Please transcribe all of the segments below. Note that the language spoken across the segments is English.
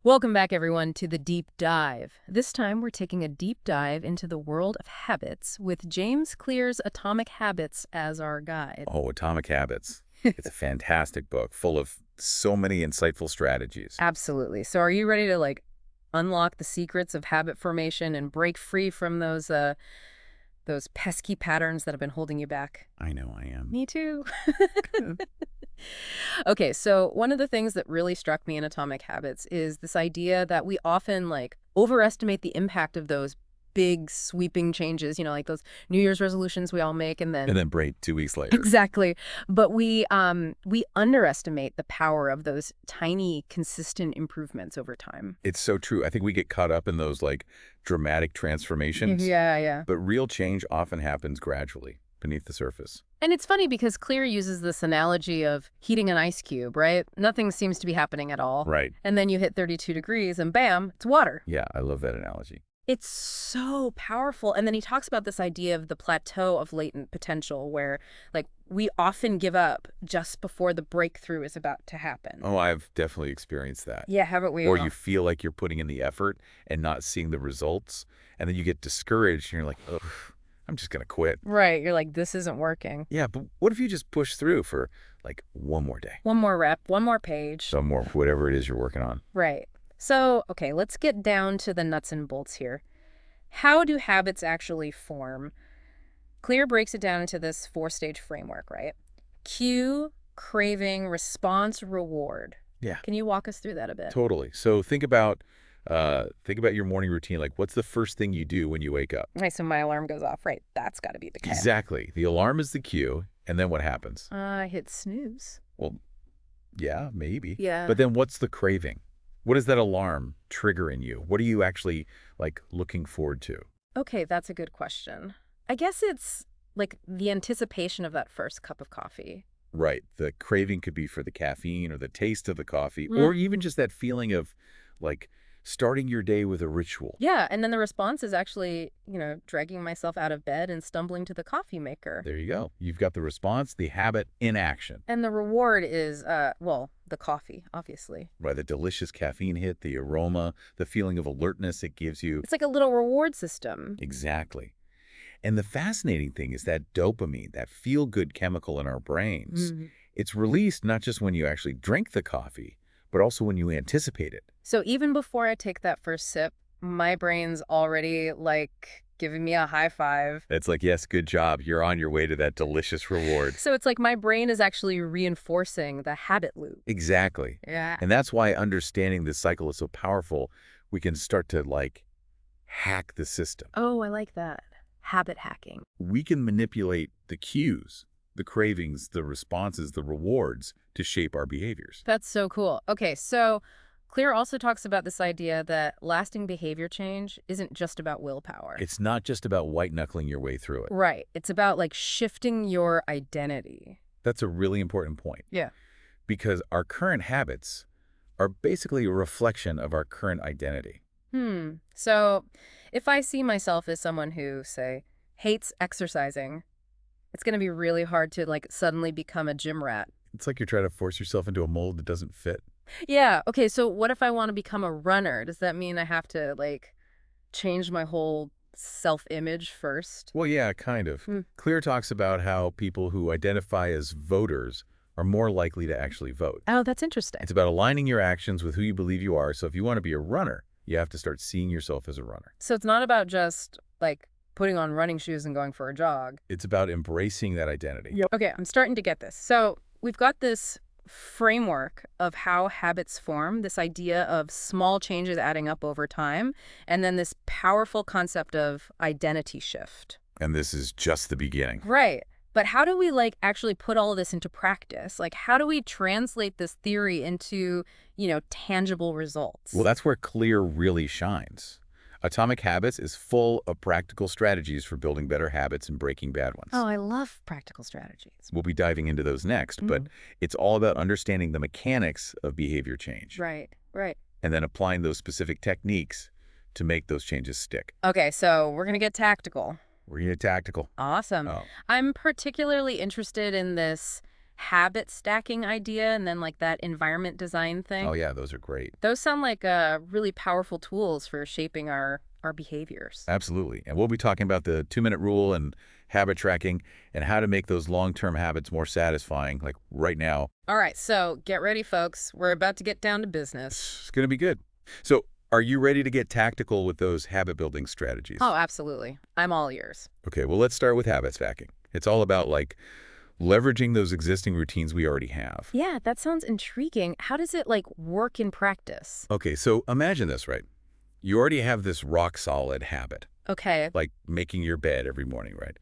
Welcome back, everyone, to the Deep Dive. This time, we're taking a deep dive into the world of habits with James Clear's Atomic Habits as our guide. Oh, Atomic Habits. It's a fantastic book full of so many insightful strategies. Absolutely. So, are you ready to unlock the secrets of habit formation and break free from those pesky patterns that have been holding you back? I know I am. Me too. Okay, so one of the things that really struck me in Atomic Habits is this idea that we often overestimate the impact of those big sweeping changes, like those New Year's resolutions we all make and then And then break 2 weeks later. exactly. But we underestimate the power of those tiny consistent improvements over time. It's so true. I think we get caught up in those dramatic transformations, Yeah, yeah. but real change often happens gradually beneath the surface. And it's funny because Clear uses this analogy of heating an ice cube, right? Nothing seems to be happening at all. Right. And then you hit 32 degrees and bam, it's water. Yeah, I love that analogy. It's so powerful. And then he talks about this idea of the plateau of latent potential where we often give up just before the breakthrough is about to happen. Oh, I've definitely experienced that. Yeah, haven't we Or all? you feel like you're putting in the effort and not seeing the results, and then you get discouraged and you're like, ugh, I'm just going to quit. Right. You're like, this isn't working. Yeah, but what if you just push through for one more day? One more rep, one more page. Some more, whatever it is you're working on. Right. So, okay, let's get down to the nuts and bolts here. How do habits actually form? Clear breaks it down into this four-stage framework, right? Cue, craving, response, reward. Yeah. Can you walk us through that a bit? Totally. So think about your morning routine. Like, what's the first thing you do when you wake up? Right, so my alarm goes off. Right, that's got to be the cue. Exactly. The alarm is the cue, and then what happens? I hit snooze. Well, yeah, maybe. Yeah. But then what's the craving? What does that alarm trigger in you? What are you actually looking forward to? Okay, that's a good question. I guess it's the anticipation of that first cup of coffee. Right. The craving could be for the caffeine or the taste of the coffee, Mm. or even just that feeling of starting your day with a ritual. Yeah, and then the response is actually, dragging myself out of bed and stumbling to the coffee maker. There you go. You've got the response, the habit in action. And the reward is, the coffee, obviously. Right, the delicious caffeine hit, the aroma, the feeling of alertness it gives you. It's like a little reward system. Exactly. And the fascinating thing is that dopamine, that feel-good chemical in our brains, it's released not just when you actually drink the coffee, but also when you anticipate it. So even before I take that first sip, my brain's already giving me a high five. It's like, yes, good job. You're on your way to that delicious reward. So it's like my brain is actually reinforcing the habit loop. Exactly. Yeah. And that's why understanding this cycle is so powerful. We can start to hack the system. Oh, I like that. Habit hacking. We can manipulate the cues, the cravings, the responses, the rewards to shape our behaviors. That's so cool. Okay, so Clear also talks about this idea that lasting behavior change isn't just about willpower. It's not just about white-knuckling your way through it. Right. It's about shifting your identity. That's a really important point. Yeah. Because our current habits are basically a reflection of our current identity. So if I see myself as someone who, say, hates exercising, it's going to be really hard to suddenly become a gym rat. It's like you're trying to force yourself into a mold that doesn't fit. Yeah. Okay, so what if I want to become a runner? Does that mean I have to change my whole self-image first? Well, yeah, kind of. Clear talks about how people who identify as voters are more likely to actually vote. Oh, that's interesting. It's about aligning your actions with who you believe you are. So if you want to be a runner, you have to start seeing yourself as a runner. So it's not about just putting on running shoes and going for a jog. It's about embracing that identity. Yep. Okay, I'm starting to get this. So we've got this framework of how habits form, this idea of small changes adding up over time, and then this powerful concept of identity shift. And this is just the beginning. Right. But how do we actually put all of this into practice? How do we translate this theory into, tangible results? Well, that's where Clear really shines. Atomic Habits is full of practical strategies for building better habits and breaking bad ones. Oh, I love practical strategies. We'll be diving into those next, but it's all about understanding the mechanics of behavior change. Right, right. And then applying those specific techniques to make those changes stick. Okay, so we're going to get tactical. We're going to get tactical. Awesome. Oh. I'm particularly interested in this habit stacking idea and then like that environment design Oh thing. yeah, those are great. Those sound like really powerful tools for shaping our behaviors. Absolutely. And we'll be talking about the 2-minute rule and habit tracking and how to make those long-term habits more satisfying, like right now. All right, so get ready, folks. We're about to get down to business. It's going to be good. So are you ready to get tactical with those habit building strategies? Oh, absolutely. I'm all ears. Okay, well, let's start with habit stacking. It's all about like leveraging those existing routines we already have. Yeah, that sounds intriguing. How does it like work in practice? Okay, so imagine this, right? You already have this rock solid habit, Okay, like making your bed every morning, right?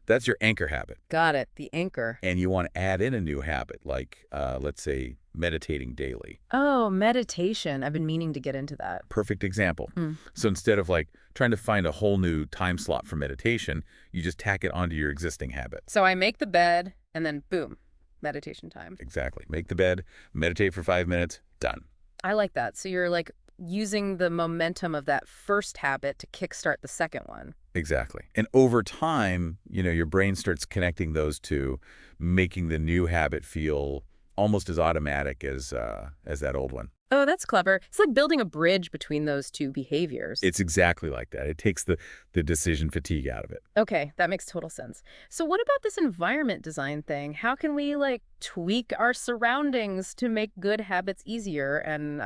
That's your anchor habit. got it. The anchor. And you want to add in a new habit, like let's say meditating daily. Oh, meditation. I've been meaning to get into that. Perfect example. Hmm. So instead of like trying to find a whole new time slot for meditation, you just tack it onto your existing habit. So I make the bed and then boom, meditation time. Exactly. Make the bed, meditate for 5 minutes, done. I like that. So you're like using the momentum of that first habit to kickstart the second one. Exactly. And over time, your brain starts connecting those two, making the new habit feel almost as automatic as that old one. Oh, that's clever. It's like building a bridge between those two behaviors. It's exactly like that. It takes the decision fatigue out of it. Okay, that makes total sense. So what about this environment design thing? How can we like tweak our surroundings to make good habits easier and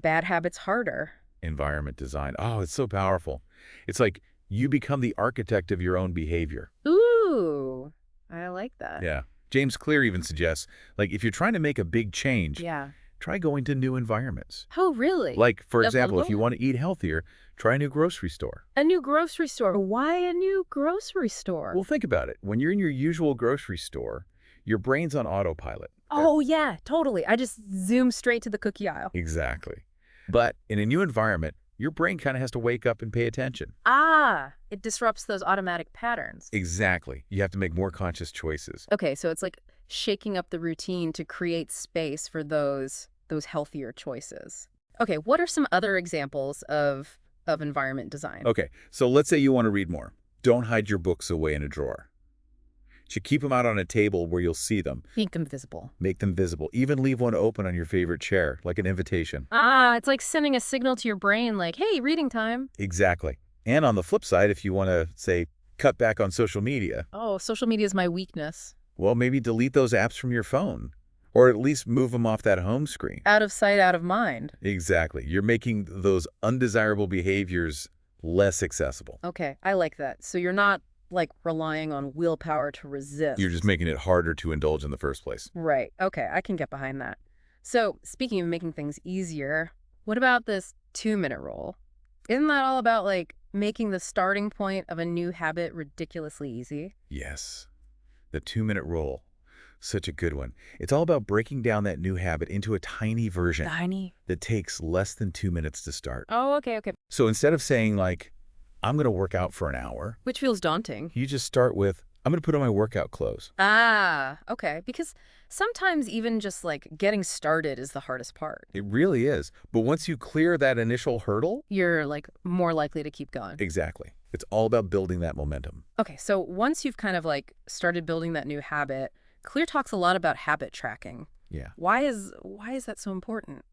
bad habits harder? Environment design. Oh, it's so powerful. It's like you become the architect of your own behavior. Ooh, I like that. Yeah. James Clear even suggests, like, if you're trying to make a big change, Yeah. try going to new environments. Oh, really? Like, for That's example, if you helpful? want to eat healthier, try a new grocery store. A new grocery store. Why a new grocery store? Well, think about it. When you're in your usual grocery store, your brain's on autopilot. Oh, yeah, totally. I just zoom straight to the cookie aisle. Exactly. But in a new environment, your brain kind of has to wake up and pay attention. Ah, it disrupts those automatic patterns. Exactly. You have to make more conscious choices. Okay, so it's like shaking up the routine to create space for those healthier choices. Okay, what are some other examples of environment design? Okay, so let's say you want to read more. Don't hide your books away in a drawer. You should keep them out on a table where you'll see them. Make them visible. Make them visible. Even leave one open on your favorite chair, like an invitation. Ah, it's like sending a signal to your brain like, hey, reading time. Exactly. And on the flip side, if you want to, say, cut back on social media, Oh, social media is my weakness. well, maybe delete those apps from your phone. Or at least move them off that home screen. Out of sight, out of mind. Exactly. You're making those undesirable behaviors less accessible. Okay, I like that. So you're not like relying on willpower to resist. You're just making it harder to indulge in the first place. Right. Okay, I can get behind that. So speaking of making things easier, what about this 2-minute rule? Isn't that all about like making the starting point of a new habit ridiculously easy? Yes. The 2-minute rule. Such a good one. It's all about breaking down that new habit into a tiny version Tiny. that takes less than 2 minutes to start. Oh, okay. So instead of saying like, I'm going to work out for an hour, Which feels daunting. you just start with, I'm going to put on my workout clothes. Ah, okay. Because sometimes even just like getting started is the hardest part. It really is. But once you clear that initial hurdle, You're like more likely to keep going. exactly. It's all about building that momentum. Okay, so once you've kind of like started building that new habit, Clear talks a lot about habit tracking. Yeah. Why is that so important?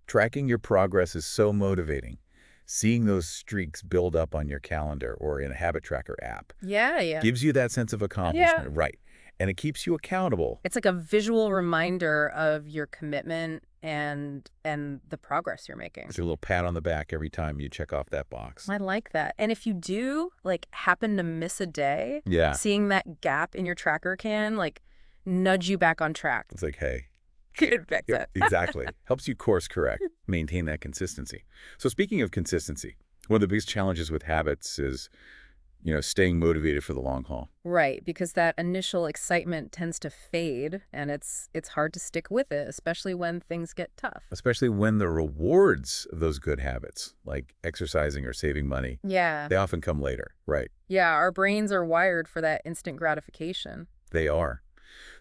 Tracking your progress is so motivating. Seeing those streaks build up on your calendar or in a habit tracker app Yeah. gives you that sense of accomplishment, right? And it keeps you accountable. It's like a visual reminder of your commitment and the progress you're making. It's a little pat on the back every time you check off that box. I like that. And if you do like happen to miss a day, Yeah. seeing that gap in your tracker can like nudge you back on track. It's like, hey, Fix yeah, it. exactly. Helps you course correct, maintain that consistency. So speaking of consistency, one of the biggest challenges with habits is, staying motivated for the long haul. Right, because that initial excitement tends to fade and it's hard to stick with it, especially when things get tough. Especially when the rewards of those good habits, like exercising or saving money, Yeah. they often come later, right? Yeah, our brains are wired for that instant gratification. They are.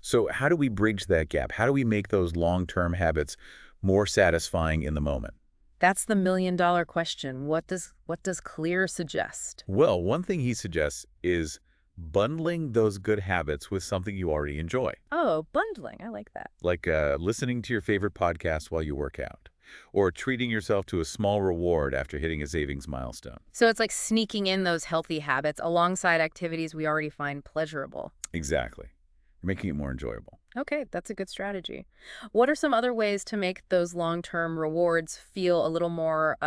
So how do we bridge that gap? How do we make those long-term habits more satisfying in the moment? That's the $1,000,000 question. What does Clear suggest? Well, one thing he suggests is Bundling those good habits with something you already enjoy, Oh, bundling. I like that. like listening to your favorite podcast while you work out, or treating yourself to a small reward after hitting a savings milestone. So it's like sneaking in those healthy habits alongside activities we already find pleasurable. Exactly. You're making it more enjoyable. Okay, that's a good strategy. What are some other ways to make those long-term rewards feel a little more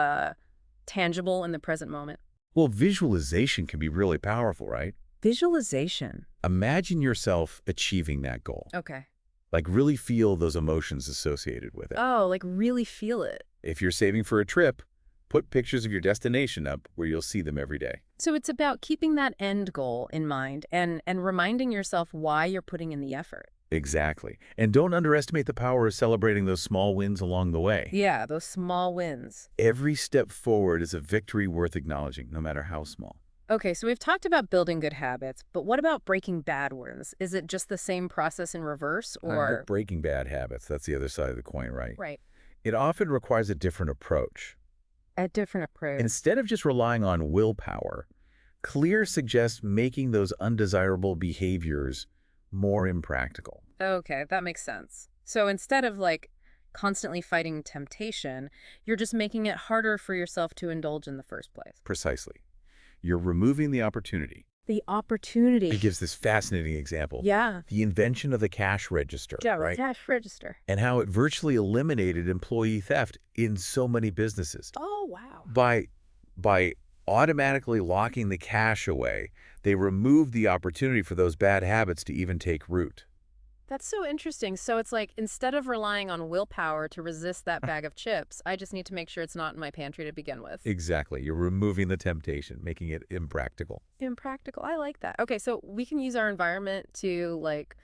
tangible in the present moment? Well, visualization can be really powerful, right? Visualization. Imagine yourself achieving that goal. Okay. Like really feel those emotions associated with it. Oh, like really feel it. If you're saving for a trip, put pictures of your destination up where you'll see them every day. So it's about keeping that end goal in mind and reminding yourself why you're putting in the effort. Exactly. And don't underestimate the power of celebrating those small wins along the way. Yeah, those small wins. Every step forward is a victory worth acknowledging, no matter how small. Okay, so we've talked about building good habits, but what about breaking bad ones? Is it just the same process in reverse or? Breaking bad habits, that's the other side of the coin, right? Right. It often requires a different approach. A different approach. Instead of just relying on willpower, Clear suggests making those undesirable behaviors more impractical. Okay, that makes sense. So instead of like constantly fighting temptation, you're just making it harder for yourself to indulge in the first place. Precisely. You're removing the opportunity. The opportunity. It gives this fascinating example. Yeah. The invention of the cash register, Yeah, right? cash register. And how it virtually eliminated employee theft in so many businesses. Oh, wow. By automatically locking the cash away, they removed the opportunity for those bad habits to even take root. That's so interesting. So it's like instead of relying on willpower to resist that bag of chips, I just need to make sure it's not in my pantry to begin with. Exactly. You're removing the temptation, making it impractical. Impractical. I like that. Okay, so we can use our environment to like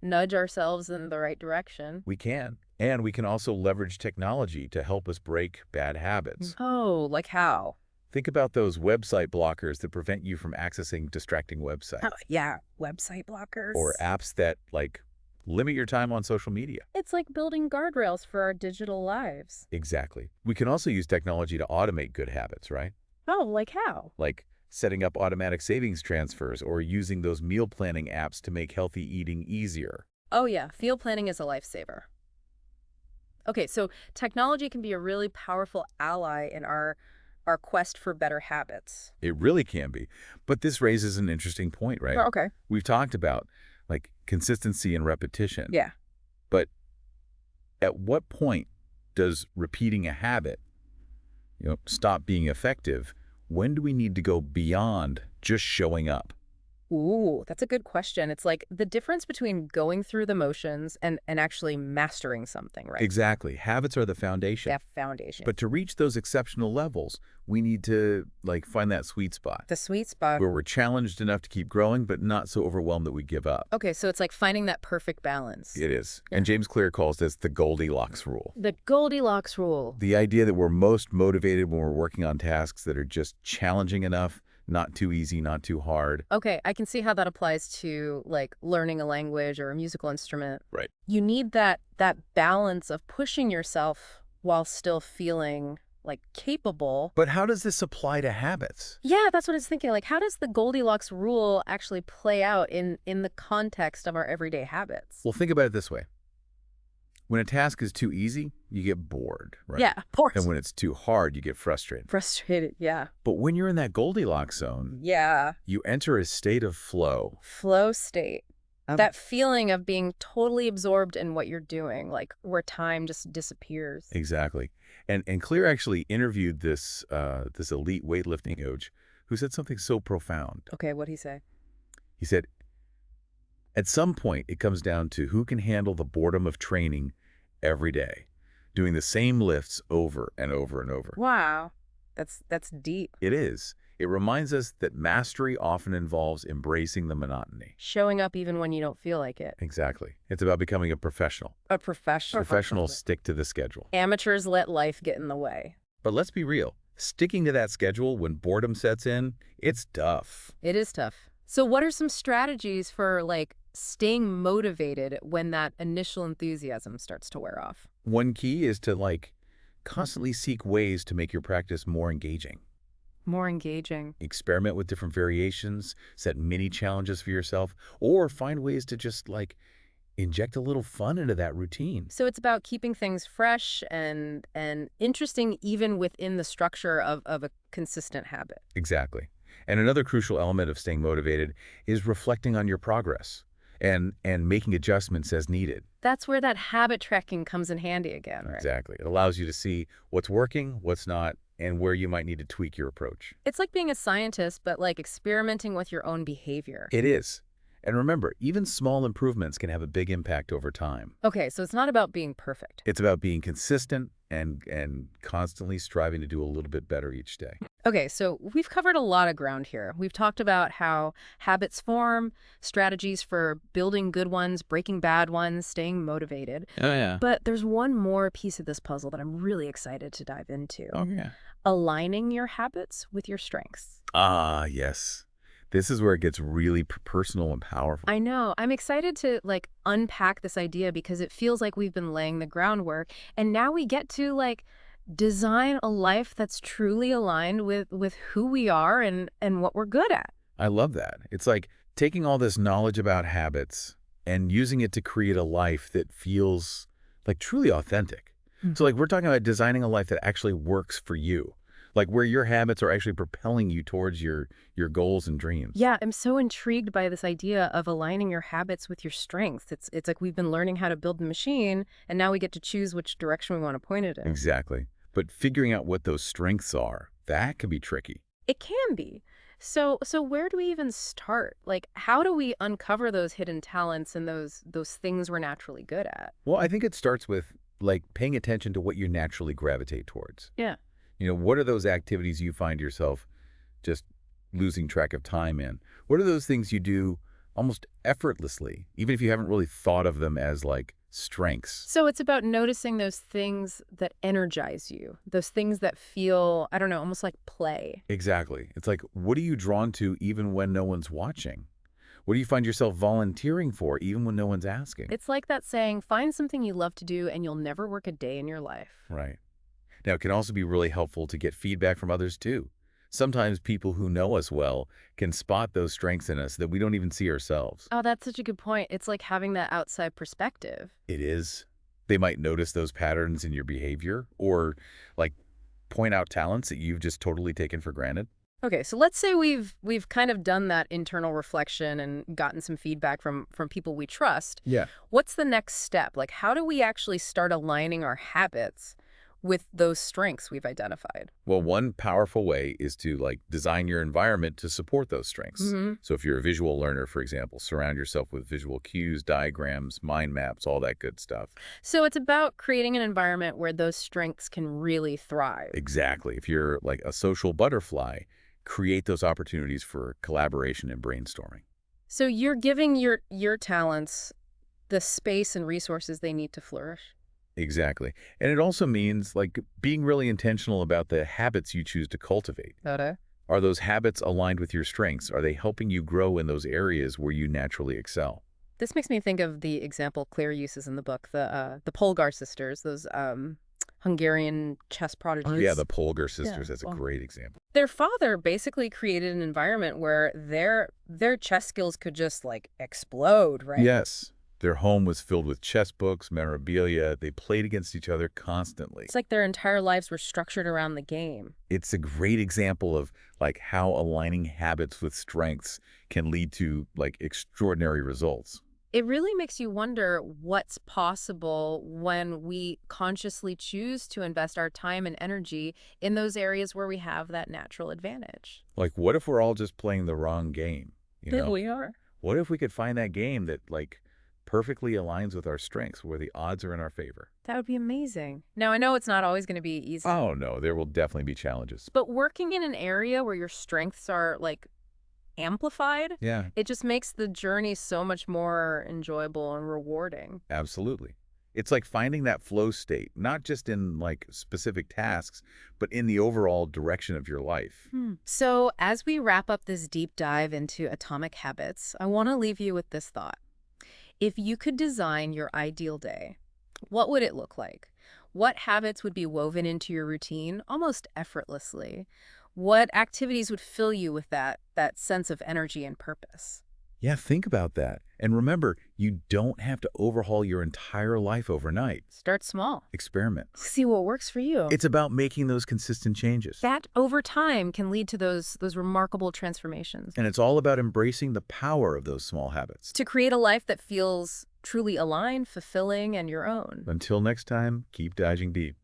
nudge ourselves in the right direction. We can. And we can also leverage technology to help us break bad habits. Oh, like how? Think about those website blockers that prevent you from accessing distracting websites. Oh, yeah, website blockers. Or apps that, like, limit your time on social media. It's like building guardrails for our digital lives. Exactly. We can also use technology to automate good habits, right? Oh, like how? Like setting up automatic savings transfers or using those meal planning apps to make healthy eating easier. Oh, yeah, field planning is a lifesaver. Okay, so technology can be a really powerful ally in our quest for better habits. It really can be. But this raises an interesting point, right? Oh, okay. We've talked about, like, consistency and repetition. Yeah. But at what point does repeating a habit, stop being effective? When do we need to go beyond just showing up? Ooh, that's a good question. It's like the difference between going through the motions and actually mastering something, right? Exactly. Habits are the foundation. That foundation. But to reach those exceptional levels, we need to, like, find that sweet spot the sweet spot. where we're challenged enough to keep growing, but not so overwhelmed that we give up. Okay, so it's like finding that perfect balance. It is. Yeah. And James Clear calls this the Goldilocks rule. The Goldilocks rule. The idea that we're most motivated when we're working on tasks that are just challenging enough, not too easy, not too hard. Okay, I can see how that applies to like learning a language or a musical instrument. Right. You need that balance of pushing yourself while still feeling like capable. But how does this apply to habits? Yeah, that's what I was thinking. Like, how does the Goldilocks rule actually play out in the context of our everyday habits? Well, think about it this way. When a task is too easy, you get bored, right? Yeah, of course. And when it's too hard, you get frustrated. Frustrated, yeah. But when you're in that Goldilocks zone, Yeah. you enter a state of flow. Flow state. That feeling of being totally absorbed in what you're doing, like where time just disappears. Exactly. And Clear actually interviewed this this elite weightlifting coach who said something so profound. Okay, what'd he say? He said, at some point, it comes down to who can handle the boredom of training every day, doing the same lifts over and over and over. Wow. That's deep. It is. It reminds us that mastery often involves embracing the monotony. Showing up even when you don't feel like it. Exactly. It's about becoming a professional. A professional. Professionals stick to the schedule. Amateurs let life get in the way. But let's be real. Sticking to that schedule when boredom sets in, it's tough. It is tough. So what are some strategies for like staying motivated when that initial enthusiasm starts to wear off? One key is to constantly seek ways to make your practice more engaging. More engaging. Experiment with different variations, set mini challenges for yourself, or find ways to just inject a little fun into that routine. So it's about keeping things fresh and interesting even within the structure of a consistent habit. Exactly. And another crucial element of staying motivated is reflecting on your progress and making adjustments as needed. That's where that habit tracking comes in handy again, right? Exactly. It allows you to see what's working, what's not, and where you might need to tweak your approach. It's like being a scientist, but like experimenting with your own behavior. It is. And remember, even small improvements can have a big impact over time. Okay, so it's not about being perfect. It's about being consistent and constantly striving to do a little bit better each day. Okay, so we've covered a lot of ground here. We've talked about how habits form, strategies for building good ones, breaking bad ones, staying motivated. Oh, yeah. But there's one more piece of this puzzle that I'm really excited to dive into. Oh, yeah. Aligning your habits with your strengths. Ah, yes. This is where it gets really personal and powerful. I know. I'm excited to unpack this idea because it feels like we've been laying the groundwork and now we get to design a life that's truly aligned with who we are and what we're good at. I love that. It's like taking all this knowledge about habits and using it to create a life that feels truly authentic. So we're talking about designing a life that actually works for you. Where your habits are actually propelling you towards your goals and dreams. Yeah, I'm so intrigued by this idea of aligning your habits with your strengths. It's like we've been learning how to build the machine, and now we get to choose which direction we want to point it in. Exactly. But figuring out what those strengths are, that can be tricky. It can be. So where do we even start? How do we uncover those hidden talents and those things we're naturally good at? Well, I think it starts with paying attention to what you naturally gravitate towards. Yeah. What are those activities you find yourself just losing track of time in? What are those things you do almost effortlessly, even if you haven't really thought of them as strengths? So it's about noticing those things that energize you, those things that feel, I don't know, almost like play. Exactly. It's what are you drawn to even when no one's watching? What do you find yourself volunteering for even when no one's asking? It's like that saying, find something you love to do and you'll never work a day in your life. Right. Now, it can also be really helpful to get feedback from others, too. Sometimes people who know us well can spot those strengths in us that we don't even see ourselves. Oh, that's such a good point. It's like having that outside perspective. It is. They might notice those patterns in your behavior or, point out talents that you've just totally taken for granted. Okay, so let's say we've kind of done that internal reflection and gotten some feedback from people we trust. Yeah. What's the next step? How do we actually start aligning our habits with those strengths we've identified? Well, one powerful way is to design your environment to support those strengths. So if you're a visual learner, for example, surround yourself with visual cues, diagrams, mind maps, all that good stuff. So it's about creating an environment where those strengths can really thrive. Exactly. If you're a social butterfly, create those opportunities for collaboration and brainstorming. So you're giving your talents the space and resources they need to flourish. Exactly. And it also means being really intentional about the habits you choose to cultivate. Okay. Are those habits aligned with your strengths? Are they helping you grow in those areas where you naturally excel? This makes me think of the example Claire uses in the book, the Polgar sisters, those Hungarian chess prodigies. Oh, yeah, the Polgar sisters. Yeah, That's a well, great example. their father basically created an environment where their chess skills could just explode, right? Yes. Their home was filled with chess books, memorabilia. They played against each other constantly. It's like their entire lives were structured around the game. It's a great example of how aligning habits with strengths can lead to extraordinary results. It really makes you wonder what's possible when we consciously choose to invest our time and energy in those areas where we have that natural advantage. What if we're all just playing the wrong game? We are. What if we could find that game that perfectly aligns with our strengths, where the odds are in our favor? That would be amazing. Now, I know it's not always going to be easy. Oh, no, there will definitely be challenges. But working in an area where your strengths are amplified, Yeah, it just makes the journey so much more enjoyable and rewarding. absolutely. It's like finding that flow state, not just in specific tasks, but in the overall direction of your life. So as we wrap up this deep dive into atomic habits, I want to leave you with this thought. If you could design your ideal day, what would it look like? What habits would be woven into your routine almost effortlessly? What activities would fill you with that sense of energy and purpose? Yeah, think about that. And remember, you don't have to overhaul your entire life overnight. Start small. Experiment. See what works for you. It's about making those consistent changes. That over time can lead to those remarkable transformations. And it's all about embracing the power of those small habits. To create a life that feels truly aligned, fulfilling, and your own. Until next time, keep diving deep.